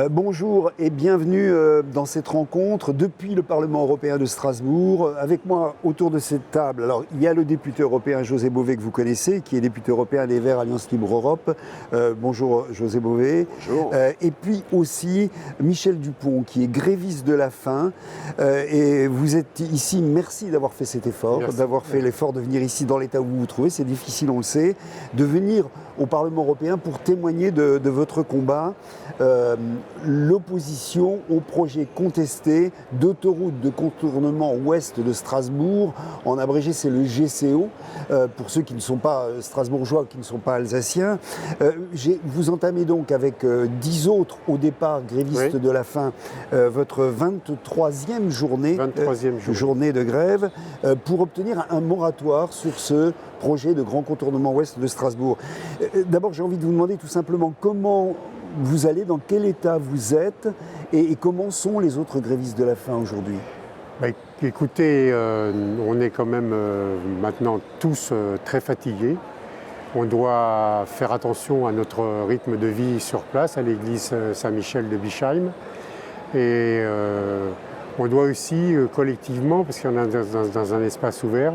Bonjour et bienvenue dans cette rencontre depuis le Parlement européen de Strasbourg. Avec moi autour de cette table, alors il y a le député européen José Bové que vous connaissez, qui est député européen des Verts Alliance Libre Europe. Bonjour José Bové. Bonjour. Et puis aussi Michel Dupont, qui est gréviste de la faim. Et vous êtes ici, merci d'avoir fait cet effort, d'avoir fait l'effort de venir ici dans l'état où vous vous trouvez. C'est difficile, on le sait, de venir au Parlement européen pour témoigner de votre combat. L'opposition au projet contesté d'autoroute de contournement ouest de Strasbourg. En abrégé, c'est le GCO, pour ceux qui ne sont pas strasbourgeois, qui ne sont pas alsaciens. Vous entamez donc avec 10 autres, au départ, grévistes de la faim, votre 23e journée de grève, pour obtenir un moratoire sur ce projet de grand contournement ouest de Strasbourg. D'abord, j'ai envie de vous demander tout simplement comment vous allez, dans quel état vous êtes et comment sont les autres grévistes de la faim aujourd'hui? Écoutez, on est quand même maintenant tous très fatigués. On doit faire attention à notre rythme de vie sur place, à l'église Saint-Michel de Bischheim. Et on doit aussi collectivement, parce qu'on est dans un espace ouvert,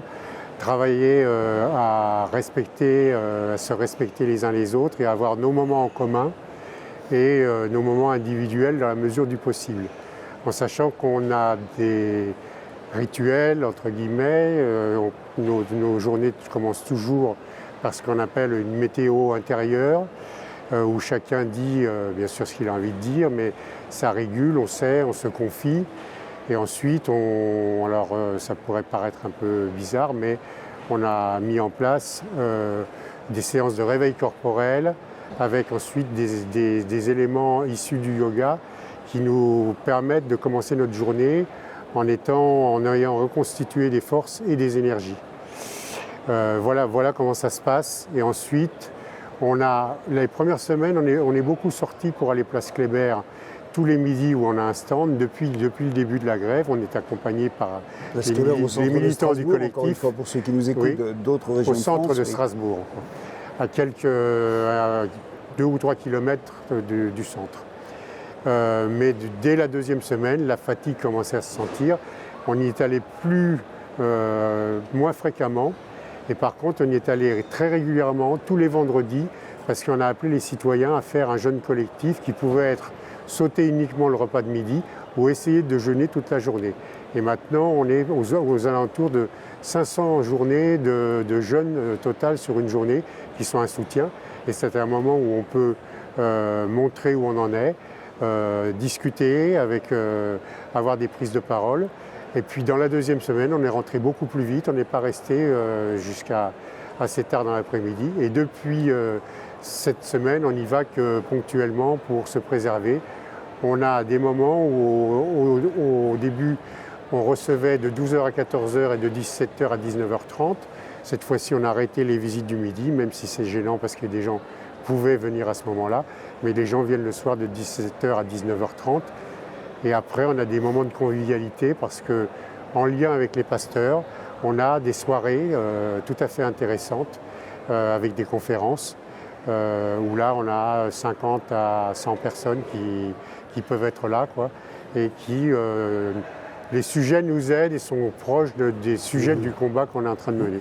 travailler à se respecter les uns les autres et à avoir nos moments en commun et nos moments individuels dans la mesure du possible. En sachant qu'on a des rituels, entre guillemets, nos journées commencent toujours par ce qu'on appelle une météo intérieure, où chacun dit bien sûr ce qu'il a envie de dire, mais ça régule, on sait, on se confie. Et ensuite, alors ça pourrait paraître un peu bizarre, mais on a mis en place des séances de réveil corporel avec ensuite des éléments issus du yoga qui nous permettent de commencer notre journée en ayant reconstitué des forces et des énergies. Voilà comment ça se passe. Et ensuite, les premières semaines, on est beaucoup sortis pour aller place Kléber tous les midis où on a un stand. Depuis le début de la grève, on est accompagné par les militants du collectif. Encore une fois, pour ceux qui nous écoutent d'autres régions de France. Au centre de Strasbourg, à quelques 2 ou 3 kilomètres du centre. Mais dès la deuxième semaine, la fatigue commençait à se sentir. On y est allé moins fréquemment. Et par contre, on y est allé très régulièrement, tous les vendredis, parce qu'on a appelé les citoyens à faire un jeûne collectif qui pouvait être sauter uniquement le repas de midi ou essayer de jeûner toute la journée. Et maintenant, on est aux alentours de 500 journées de jeûne total sur une journée qui sont un soutien. Et c'est un moment où on peut montrer où on en est, discuter, avoir des prises de parole. Et puis dans la deuxième semaine, on est rentré beaucoup plus vite, on n'est pas resté jusqu'à assez tard dans l'après-midi. Et depuis cette semaine, on n'y va que ponctuellement pour se préserver. On a des moments où au début, on recevait de 12h à 14h et de 17h à 19h30. Cette fois-ci, on a arrêté les visites du midi, même si c'est gênant parce que des gens pouvaient venir à ce moment-là. Mais les gens viennent le soir de 17h à 19h30. Et après, on a des moments de convivialité parce qu'en lien avec les pasteurs, on a des soirées tout à fait intéressantes avec des conférences où là, on a 50 à 100 personnes qui peuvent être là, et qui, les sujets nous aident et sont proches des sujets du combat qu'on est en train de mener.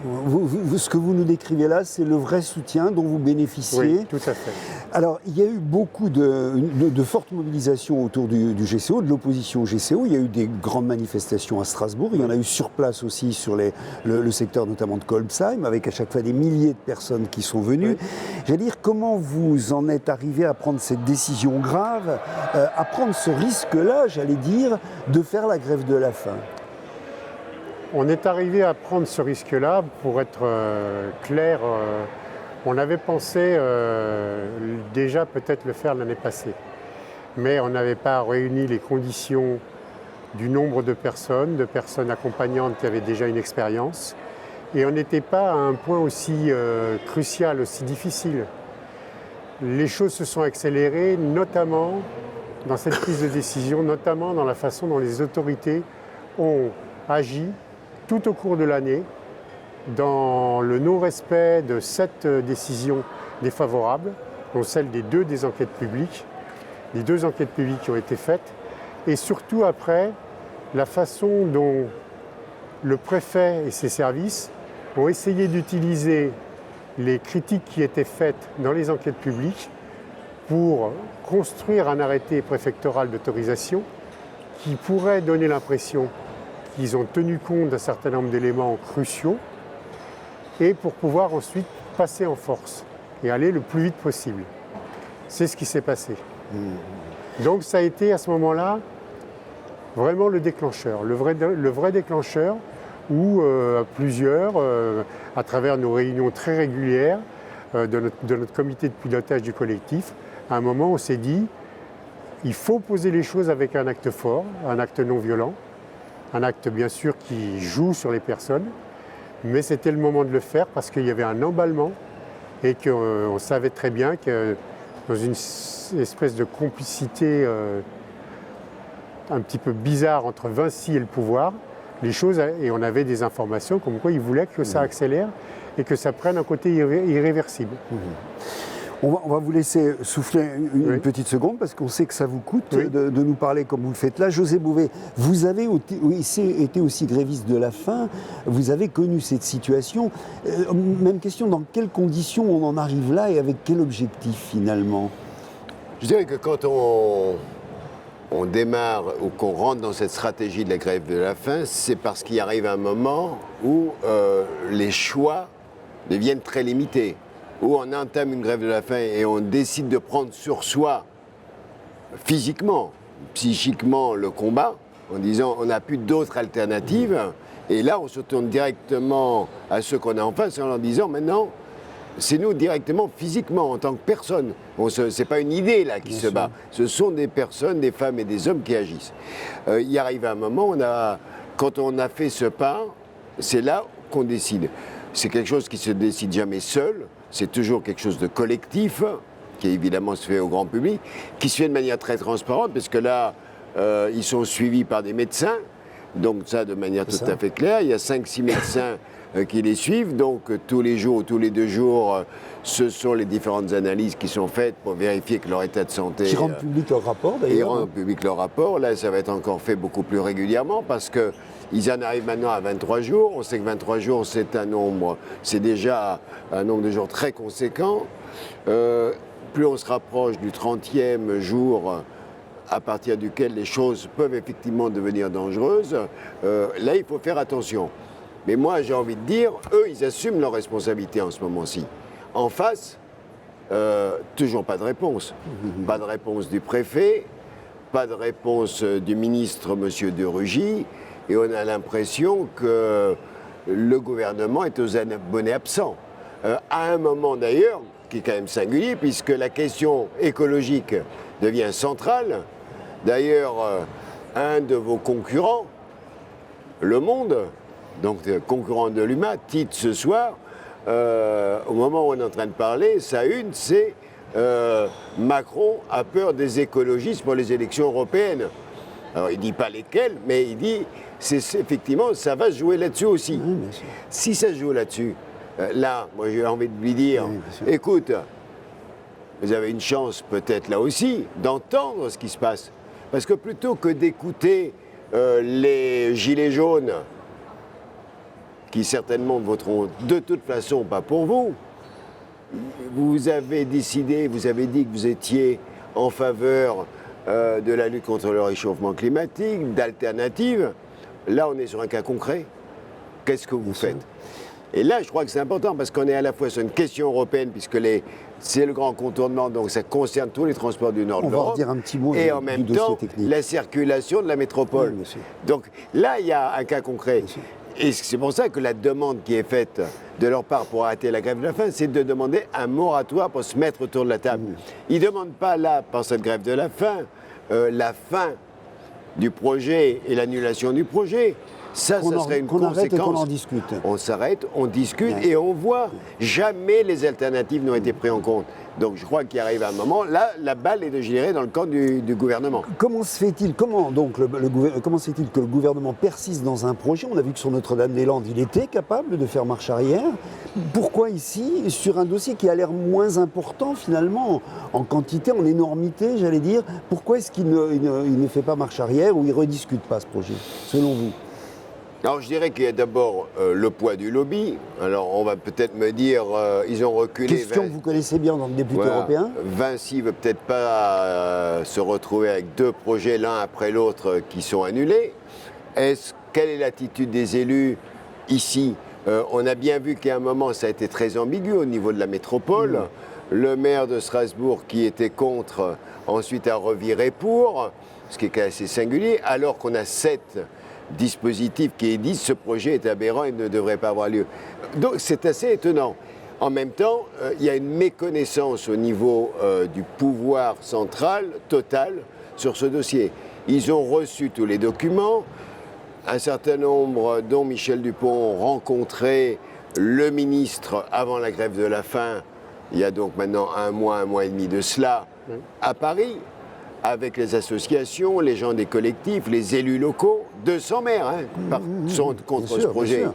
Ce que vous nous décrivez là, c'est le vrai soutien dont vous bénéficiez. Oui, tout à fait. Alors, il y a eu beaucoup de fortes mobilisations autour du GCO, de l'opposition au GCO. Il y a eu des grandes manifestations à Strasbourg. Il y en a eu sur place aussi sur le secteur notamment de Kolbsheim, avec à chaque fois des milliers de personnes qui sont venues. Oui. J'allais dire, comment vous en êtes arrivé à prendre cette décision grave, à prendre ce risque-là, j'allais dire, de faire la grève de la faim? On est arrivé à prendre ce risque-là, pour être clair, on avait pensé déjà peut-être le faire l'année passée, mais on n'avait pas réuni les conditions du nombre de personnes accompagnantes qui avaient déjà une expérience, et on n'était pas à un point aussi crucial, aussi difficile. Les choses se sont accélérées, notamment dans cette prise de décision, notamment dans la façon dont les autorités ont agi tout au cours de l'année dans le non-respect de 7 décisions défavorables, dont celle des 2 des enquêtes publiques, les 2 enquêtes publiques qui ont été faites, et surtout après, la façon dont le préfet et ses services ont essayé d'utiliser les critiques qui étaient faites dans les enquêtes publiques pour construire un arrêté préfectoral d'autorisation qui pourrait donner l'impression qu'ils ont tenu compte d'un certain nombre d'éléments cruciaux et pour pouvoir ensuite passer en force et aller le plus vite possible. C'est ce qui s'est passé. Donc ça a été à ce moment-là vraiment le déclencheur, le vrai déclencheur où plusieurs, à travers nos réunions très régulières de notre comité de pilotage du collectif, à un moment on s'est dit il faut poser les choses avec un acte fort, un acte non violent, un acte bien sûr qui joue sur les personnes, mais c'était le moment de le faire parce qu'il y avait un emballement et qu'on savait très bien que dans une espèce de complicité un petit peu bizarre entre Vinci et le pouvoir, les choses, et on avait des informations comme quoi ils voulaient que ça accélère et que ça prenne un côté irréversible. On va vous laisser souffler une petite seconde parce qu'on sait que ça vous coûte de nous parler comme vous le faites là. José Bové, vous avez été aussi gréviste de la faim, vous avez connu cette situation. Même question, dans quelles conditions on en arrive là et avec quel objectif finalement? Je dirais que quand on démarre ou qu'on rentre dans cette stratégie de la grève de la faim, c'est parce qu'il arrive un moment où les choix deviennent très limités. Où on entame une grève de la faim et on décide de prendre sur soi, physiquement, psychiquement, le combat, en disant on n'a plus d'autres alternatives. Et là, on se tourne directement à ceux qu'on a en face en leur disant maintenant, c'est nous directement, physiquement, en tant que personne. Ce n'est pas une idée là qui se bat. Ce sont des personnes, des femmes et des hommes qui agissent. Il arrive un moment, quand on a fait ce pas, c'est là qu'on décide. C'est quelque chose qui ne se décide jamais seul. C'est toujours quelque chose de collectif, qui évidemment se fait au grand public, qui se fait de manière très transparente, parce que là, ils sont suivis par des médecins, donc ça de manière tout à fait claire. Il y a 5-6 médecins qui les suivent, donc tous les jours ou tous les 2 jours, ce sont les différentes analyses qui sont faites pour vérifier que leur état de santé... Qui rendent public leur rapport d'ailleurs. Ils rendent public leur rapport. Là, ça va être encore fait beaucoup plus régulièrement, parce que ils en arrivent maintenant à 23 jours. On sait que 23 jours, c'est déjà un nombre de jours très conséquent. Plus on se rapproche du 30e jour, à partir duquel les choses peuvent effectivement devenir dangereuses, là, il faut faire attention. Mais moi, j'ai envie de dire, eux, ils assument leurs responsabilités en ce moment-ci. En face, toujours pas de réponse. Pas de réponse du préfet, pas de réponse du ministre, M. de Rugy. Et on a l'impression que le gouvernement est aux abonnés absents. À un moment d'ailleurs, qui est quand même singulier, puisque la question écologique devient centrale. D'ailleurs, un de vos concurrents, Le Monde, donc concurrent de l'UMA, titre ce soir, au moment où on est en train de parler, sa une, c'est Macron a peur des écologistes pour les élections européennes. Alors il ne dit pas lesquels, mais il dit effectivement ça va se jouer là-dessus aussi. Oui, si ça se joue là-dessus, là, moi j'ai envie de lui dire, écoute, vous avez une chance peut-être là aussi d'entendre ce qui se passe. Parce que plutôt que d'écouter les gilets jaunes, qui certainement ne voteront de toute façon pas pour vous, vous avez décidé, vous avez dit que vous étiez en faveur de la lutte contre le réchauffement climatique, d'alternatives. Là, on est sur un cas concret. Qu'est-ce que vous faites? Et là, je crois que c'est important parce qu'on est à la fois sur une question européenne, puisque c'est le grand contournement, donc ça concerne tous les transports du nord de l'Europe. On va redire un petit mot et en même temps, la circulation de la métropole. Oui, donc là, il y a un cas concret. Et c'est pour ça que la demande qui est faite de leur part pour arrêter la grève de la faim, c'est de demander un moratoire pour se mettre autour de la table. Ils ne demandent pas là, par cette grève de la faim du projet et l'annulation du projet. Ça serait une qu'on arrête et qu'on conséquence. en discute. On s'arrête, on discute Ouais. et on voit. Jamais les alternatives n'ont été prises en compte. Donc je crois qu'il arrive un moment, là, la balle est de gérer dans le camp du gouvernement. Comment se fait-il, comment se fait-il que le gouvernement persiste dans un projet? On a vu que sur Notre-Dame-des-Landes, il était capable de faire marche arrière. Pourquoi ici, sur un dossier qui a l'air moins important finalement, en quantité, en énormité, j'allais dire, pourquoi est-ce qu'il ne fait pas marche arrière ou il ne rediscute pas ce projet, selon vous? Alors je dirais qu'il y a d'abord le poids du lobby. Alors on va peut-être me dire, ils ont reculé. Question que vous connaissez bien dans le député Voilà. européen. Vinci ne veut peut-être pas se retrouver avec deux projets l'un après l'autre qui sont annulés. Quelle est l'attitude des élus ici? On a bien vu qu'à un moment ça a été très ambigu au niveau de la métropole. Le maire de Strasbourg qui était contre, ensuite a reviré pour, ce qui est assez singulier, alors qu'on a 7 dispositifs qui disent ce projet est aberrant et ne devrait pas avoir lieu. Donc c'est assez étonnant. En même temps, il y a une méconnaissance au niveau du pouvoir central total sur ce dossier. Ils ont reçu tous les documents. Un certain nombre, dont Michel Dupont, ont rencontré le ministre avant la grève de la faim, il y a donc maintenant un mois et demi de cela, à Paris, avec les associations, les gens des collectifs, les élus locaux, 200 maires sont contre ce projet.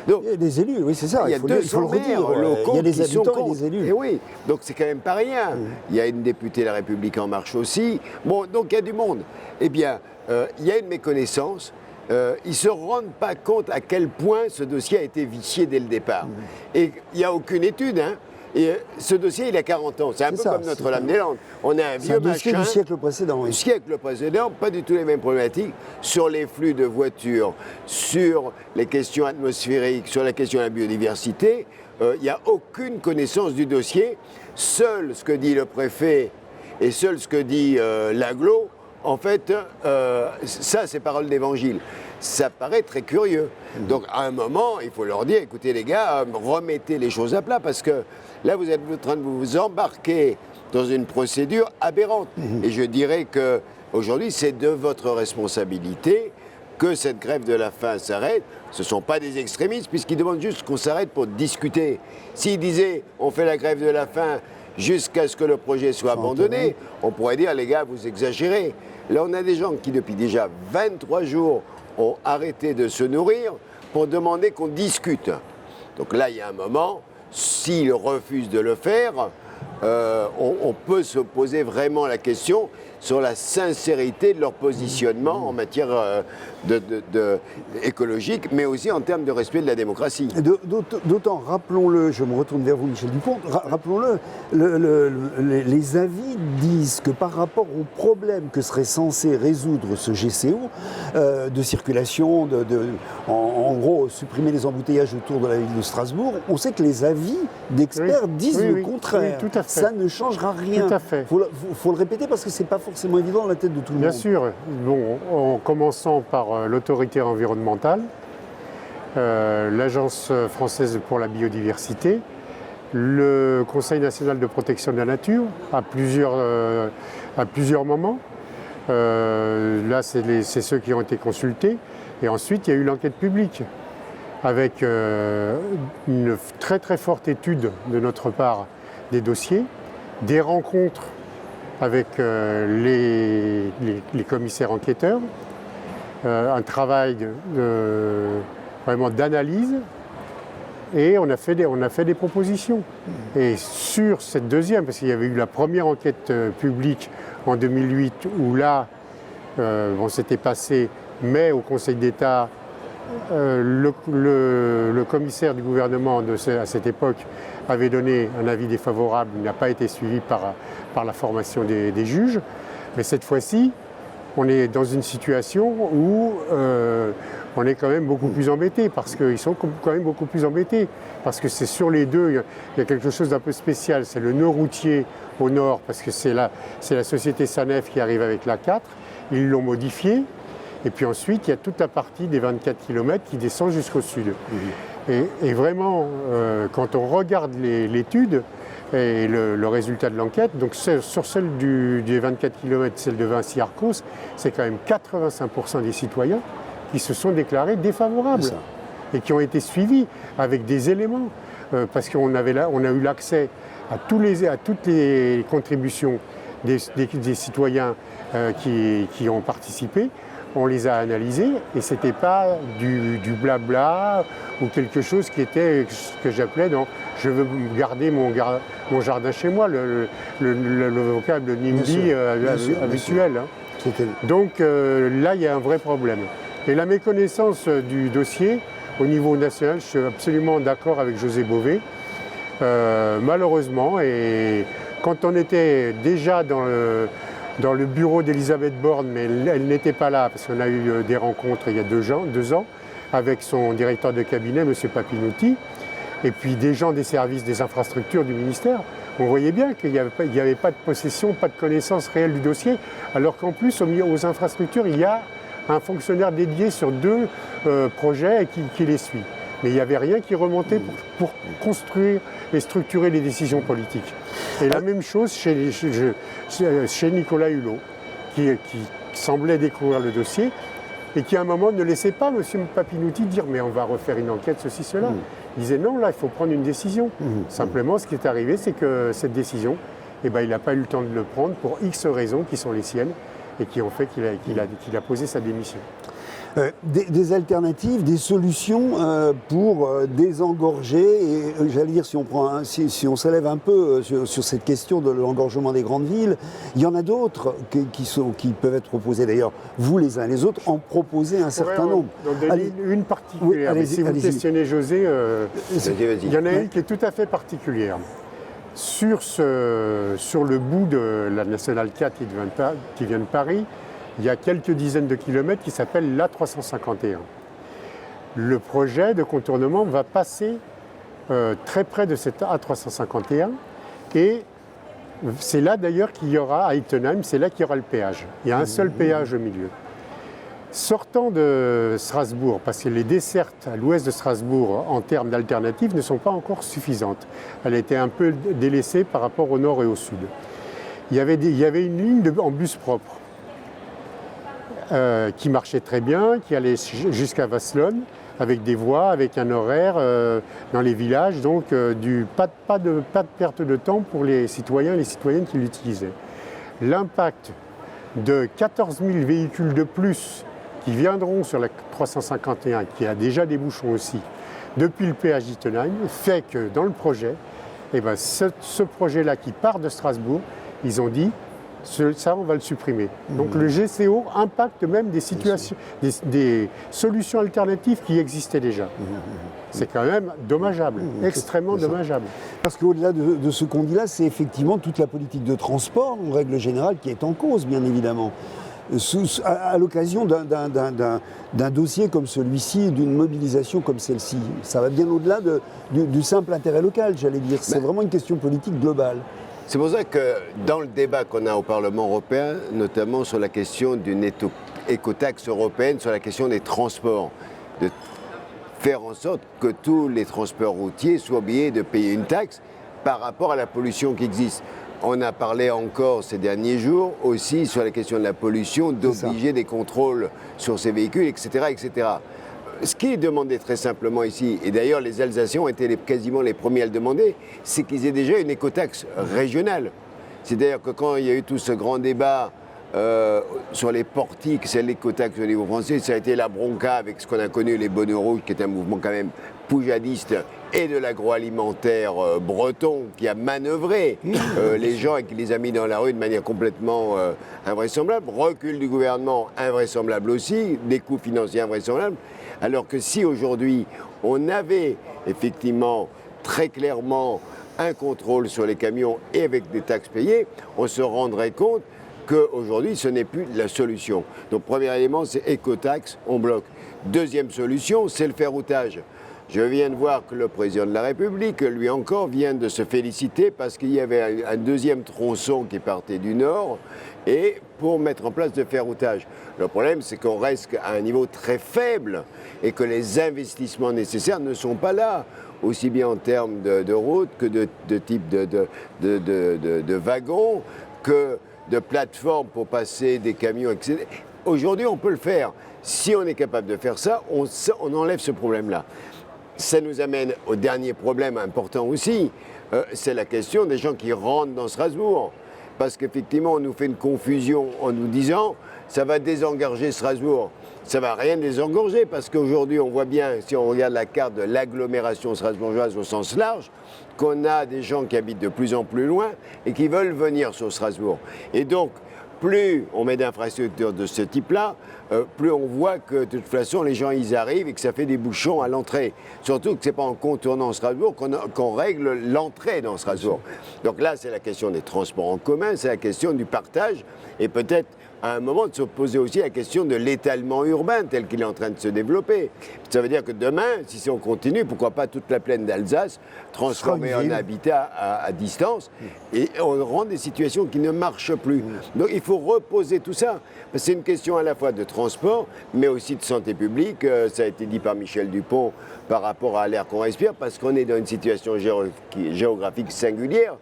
Donc, il y a des élus, oui, c'est ça. Il y a 200 maires locaux il y a des qui sont habitants et contre. des élus. Et oui, donc c'est quand même pas rien. Il y a une députée de La République En Marche aussi. Bon, donc il y a du monde. Eh bien, il y a une méconnaissance. Ils ne se rendent pas compte à quel point ce dossier a été vicié dès le départ. Et il n'y a aucune étude, Et ce dossier, il a 40 ans. C'est un peu comme Notre-Dame-des-Landes. On a un vieux dossier machin. du siècle précédent. Oui. Du siècle précédent, pas du tout les mêmes problématiques. Sur les flux de voitures, sur les questions atmosphériques, sur la question de la biodiversité, il n'y a aucune connaissance du dossier. Seul ce que dit le préfet et seul ce que dit l'agglo, en fait, ça, c'est parole d'évangile. Ça paraît très curieux. Donc, à un moment, il faut leur dire, écoutez les gars, remettez les choses à plat, parce que là, vous êtes en train de vous embarquer dans une procédure aberrante. Et je dirais qu'aujourd'hui, c'est de votre responsabilité que cette grève de la faim s'arrête. Ce ne sont pas des extrémistes, puisqu'ils demandent juste qu'on s'arrête pour discuter. S'ils disaient, on fait la grève de la faim jusqu'à ce que le projet soit abandonné, on pourrait dire, les gars, vous exagérez. Là, on a des gens qui, depuis déjà 23 jours, ont arrêté de se nourrir pour demander qu'on discute. Donc là, il y a un moment, s'ils refusent de le faire, on peut se poser vraiment la question sur la sincérité de leur positionnement en matière écologique, mais aussi en termes de respect de la démocratie. D'autant, rappelons-le, je me retourne vers vous, Michel Dupont, rappelons-le, les avis disent que par rapport aux problèmes que serait censé résoudre ce GCO, de circulation, en gros, supprimer les embouteillages autour de la ville de Strasbourg, on sait que les avis d'experts disent le contraire. Oui, tout à fait. Ça ne changera rien. Tout à fait. Faut le répéter parce que c'est pas forcément évident dans la tête de tout le monde. Bien sûr. Bon, en commençant par l'autorité environnementale, l'Agence française pour la biodiversité, le Conseil national de protection de la nature à plusieurs moments. Là, c'est ceux qui ont été consultés. Et ensuite, il y a eu l'enquête publique avec une très très forte étude de notre part des dossiers, des rencontres avec les commissaires enquêteurs, un travail vraiment d'analyse, et on a fait des propositions. Et sur cette deuxième, parce qu'il y avait eu la première enquête publique en 2008, où là, on s'était passé, mais au Conseil d'État, le commissaire du gouvernement à cette époque avait donné un avis défavorable, il n'a pas été suivi par la formation des juges. Mais cette fois-ci, on est dans une situation où on est quand même beaucoup plus embêtés, parce qu'ils sont quand même beaucoup plus embêtés. Parce que c'est sur les deux, il y a quelque chose d'un peu spécial. C'est le nœud routier au nord, parce que c'est la société Sanef qui arrive avec l'A4. Ils l'ont modifié. Et puis ensuite, il y a toute la partie des 24 km qui descend jusqu'au sud. Et vraiment, quand on regarde l'étude et le résultat de l'enquête, donc sur celle des 24 km, celle de Vinci-Arcos, c'est quand même 85% des citoyens qui se sont déclarés défavorables C'est ça. et qui ont été suivis avec des éléments, parce qu'on a eu l'accès à toutes les contributions des citoyens qui ont participé. On les a analysés et ce n'était pas du blabla ou quelque chose qui était ce que j'appelais dans « je veux garder mon jardin chez moi », le vocable NIMBY habituel. Hein. Donc là, il y a un vrai problème. Et la méconnaissance du dossier au niveau national, je suis absolument d'accord avec José Bové. Malheureusement, et quand on était déjà dans le bureau d'Elisabeth Borne, mais elle n'était pas là, parce qu'on a eu des rencontres il y a 2 ans, avec son directeur de cabinet, M. Papinutti, et puis des gens des services des infrastructures du ministère. On voyait bien qu'il n'y avait pas de possession, pas de connaissance réelle du dossier, alors qu'en plus, aux infrastructures, il y a un fonctionnaire dédié sur 2 projets qui les suit. Mais il n'y avait rien qui remontait pour construire et structurer les décisions politiques. Et la même chose chez Nicolas Hulot, qui semblait découvrir le dossier et qui à un moment ne laissait pas M. Papinutti dire « mais on va refaire une enquête, ceci, cela ». Il disait « non, là, il faut prendre une décision ». Simplement, ce qui est arrivé, c'est que cette décision, il n'a pas eu le temps de le prendre pour X raisons qui sont les siennes et qui ont fait qu'il a posé sa démission. Des alternatives, des solutions pour désengorger, et j'allais dire, si on s'élève un peu sur cette question de l'engorgement des grandes villes, il y en a d'autres qui peuvent être proposées. D'ailleurs, vous les uns les autres en proposez un certain nombre. Une particulière, mais si vous questionnez José, il y en a une qui est tout à fait particulière. Sur le bout de la Nationale 4 qui vient de Paris, il y a quelques dizaines de kilomètres qui s'appelle l'A351. Le projet de contournement va passer très près de cette A351 et c'est là d'ailleurs qu'il y aura, à Ittenheim, c'est là qu'il y aura le péage. Il y a un seul péage au milieu. Sortant de Strasbourg, parce que les dessertes à l'ouest de Strasbourg en termes d'alternatives ne sont pas encore suffisantes. Elle a été un peu délaissée par rapport au nord et au sud. Il y avait une ligne en bus propre. Qui marchait très bien, qui allait jusqu'à Vasselonne, avec des voies, avec un horaire dans les villages, donc pas de perte de temps pour les citoyens et les citoyennes qui l'utilisaient. L'impact de 14 000 véhicules de plus qui viendront sur la 351, qui a déjà des bouchons aussi, depuis le péage d'Ittenheim, fait que dans le projet, ce projet-là qui part de Strasbourg, ils ont dit ça, on va le supprimer. Donc le GCO impacte même des solutions alternatives qui existaient déjà. C'est quand même dommageable, extrêmement dommageable. Parce qu'au-delà de ce qu'on dit là, c'est effectivement toute la politique de transport, en règle générale, qui est en cause, bien évidemment. À l'occasion d'un dossier comme celui-ci, d'une mobilisation comme celle-ci. Ça va bien au-delà du simple intérêt local, j'allais dire. C'est vraiment une question politique globale. C'est pour ça que dans le débat qu'on a au Parlement européen, notamment sur la question d'une écotaxe européenne, sur la question des transports, de faire en sorte que tous les transports routiers soient obligés de payer une taxe par rapport à la pollution qui existe. On a parlé encore ces derniers jours aussi sur la question de la pollution, d'obliger des contrôles sur ces véhicules, etc., etc. Ce qui est demandé très simplement ici, et d'ailleurs les Alsaciens ont été quasiment les premiers à le demander, c'est qu'ils aient déjà une écotaxe régionale. C'est-à-dire que quand il y a eu tout ce grand débat sur les portiques, c'est l'écotaxe au niveau français, ça a été la bronca avec ce qu'on a connu, les bonnets rouges, qui est un mouvement quand même poujadiste, et de l'agroalimentaire breton qui a manœuvré les gens et qui les a mis dans la rue de manière complètement invraisemblable. Recul du gouvernement invraisemblable aussi, des coûts financiers invraisemblables. Alors que si aujourd'hui on avait effectivement très clairement un contrôle sur les camions et avec des taxes payées, on se rendrait compte qu'aujourd'hui ce n'est plus la solution. Donc premier élément, c'est écotaxe, on bloque. Deuxième solution, c'est le ferroutage. Je viens de voir que le président de la République, lui encore, vient de se féliciter parce qu'il y avait un deuxième tronçon qui partait du nord et pour mettre en place le ferroutage. Le problème, c'est qu'on reste à un niveau très faible et que les investissements nécessaires ne sont pas là, aussi bien en termes de routes que de type de wagons, que de plateformes pour passer des camions, etc. Aujourd'hui, on peut le faire. Si on est capable de faire ça, on enlève ce problème-là. Ça nous amène au dernier problème important aussi, c'est la question des gens qui rentrent dans Strasbourg. Parce qu'effectivement, on nous fait une confusion en nous disant ça va désengorger Strasbourg. Ça ne va rien désengorger parce qu'aujourd'hui, on voit bien, si on regarde la carte de l'agglomération strasbourgeoise au sens large, qu'on a des gens qui habitent de plus en plus loin et qui veulent venir sur Strasbourg. Et donc, plus on met d'infrastructures de ce type-là, plus on voit que de toute façon les gens ils arrivent et que ça fait des bouchons à l'entrée. Surtout que ce n'est pas en contournant Strasbourg qu'on règle l'entrée dans Strasbourg. Donc là c'est la question des transports en commun, c'est la question du partage et peut-être à un moment de se poser aussi la question de l'étalement urbain tel qu'il est en train de se développer. Ça veut dire que demain, si on continue, pourquoi pas toute la plaine d'Alsace transformer en habitat à distance et on rend des situations qui ne marchent plus. Donc il faut reposer tout ça. C'est une question à la fois de transport, mais aussi de santé publique. Ça a été dit par Michel Dupont par rapport à l'air qu'on respire, parce qu'on est dans une situation géographique singulière.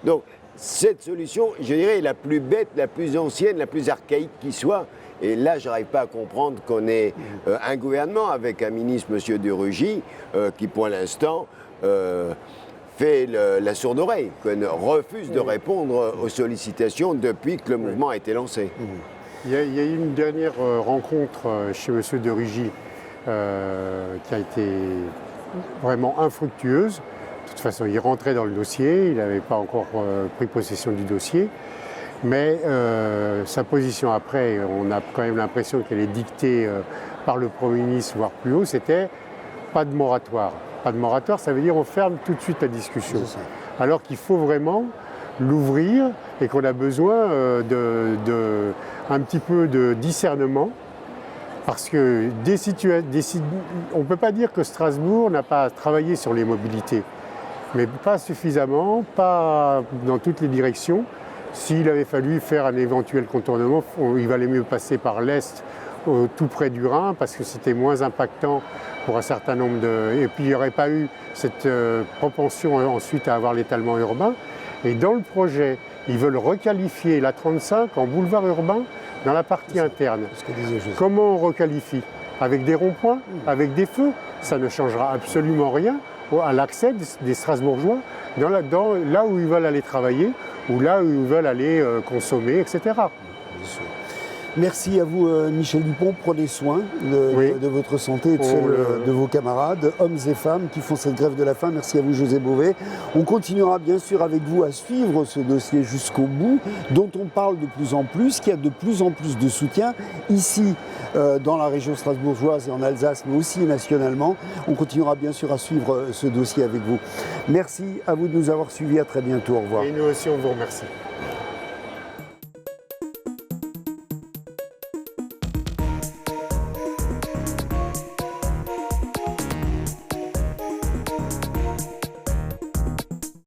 Donc cette solution, je dirais, est la plus bête, la plus ancienne, la plus archaïque qui soit. Et là, je n'arrive pas à comprendre qu'on ait un gouvernement avec un ministre, M. de Rugy, qui pour l'instant fait la sourde oreille, qu'on refuse de répondre aux sollicitations depuis que le mouvement a été lancé. Il y a eu une dernière rencontre chez M. de Rugy qui a été vraiment infructueuse. De toute façon, il rentrait dans le dossier, il n'avait pas encore pris possession du dossier. Mais sa position après, on a quand même l'impression qu'elle est dictée par le Premier ministre, voire plus haut, c'était pas de moratoire. Pas de moratoire, ça veut dire on ferme tout de suite la discussion. Alors qu'il faut vraiment l'ouvrir et qu'on a besoin un petit peu de discernement. Parce que on ne peut pas dire que Strasbourg n'a pas travaillé sur les mobilités, mais pas suffisamment, pas dans toutes les directions. S'il avait fallu faire un éventuel contournement, il valait mieux passer par l'Est, tout près du Rhin, parce que c'était moins impactant pour un certain nombre de... Et puis il n'y aurait pas eu cette propension ensuite à avoir l'étalement urbain. Et dans le projet, ils veulent requalifier la 35 en boulevard urbain dans la partie interne. Comment on requalifie? Avec des ronds-points, avec des feux? Ça ne changera absolument rien à l'accès des Strasbourgeois là où ils veulent aller travailler ou là où ils veulent aller consommer, etc. Merci à vous, Michel Dupont. Prenez soin de votre santé et de celle de vos camarades, hommes et femmes qui font cette grève de la faim. Merci à vous, José Bové. On continuera bien sûr avec vous à suivre ce dossier jusqu'au bout, dont on parle de plus en plus, qui a de plus en plus de soutien ici dans la région strasbourgeoise et en Alsace, mais aussi nationalement. On continuera bien sûr à suivre ce dossier avec vous. Merci à vous de nous avoir suivis. À très bientôt. Au revoir. Et nous aussi, on vous remercie.